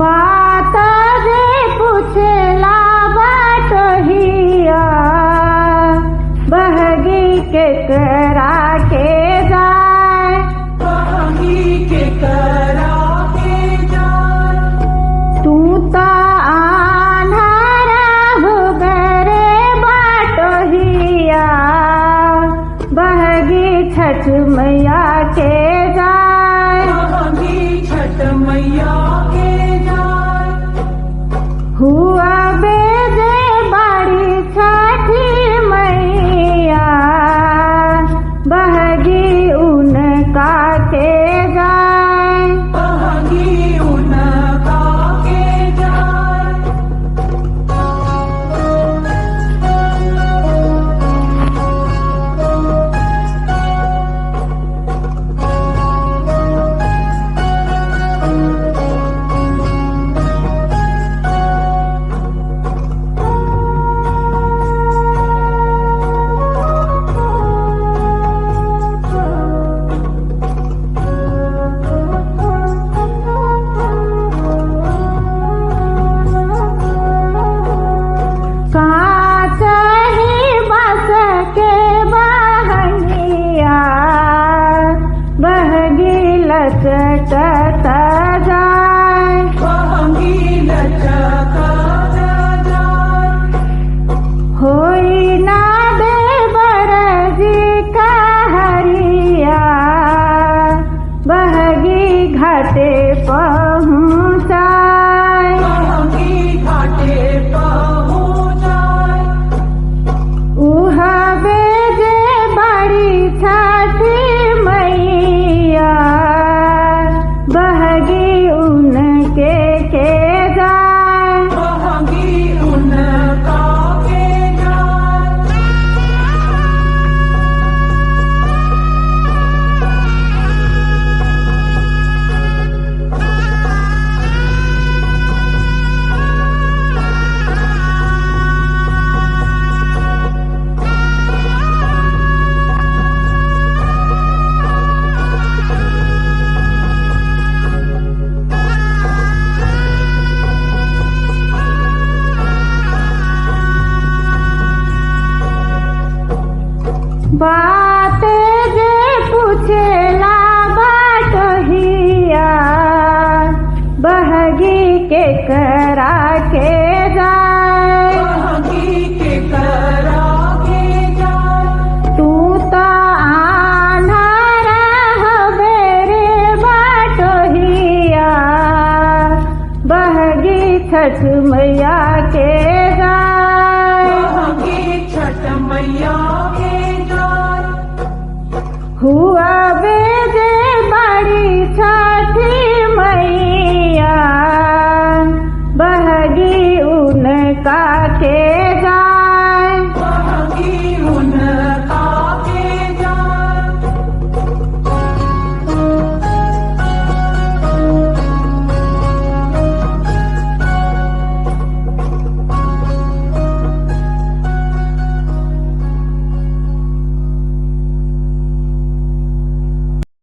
बात जे पूछला बटहिया बहगी के करा के जाए, बहगी के करा के जाए। तू तो आन्हर हो गरे बटहिया बहगी छठ मैया के जाए, बहगी छठ मैया के जाए। हुआ बेजे बड़ी छठी मैया बहगी उनका के जाए, बहगी उनका के जाए। कांच ही बस के बहनिया बहगी लचकत जाए, बहगी लचकत जाए। होई ना देवर जी कहरिया बहगी घाटे पहुँचाए, बहगी घाटे पहुँचाए। उह बेजे बड़ी छठी मैया बहगी उनके के जाए, बहगी उनका के जाए। बात जे पूछला बटहिया बहगी के करा के जाए, बहगी के करा के जाए। तू तो आन्हर हबेरे बटहिया बहगी छठ मैया के जाए, बहगी छठ मैया के जाए। हुआ बेजे बड़ी छठी मैया बहगी उनका के जाए,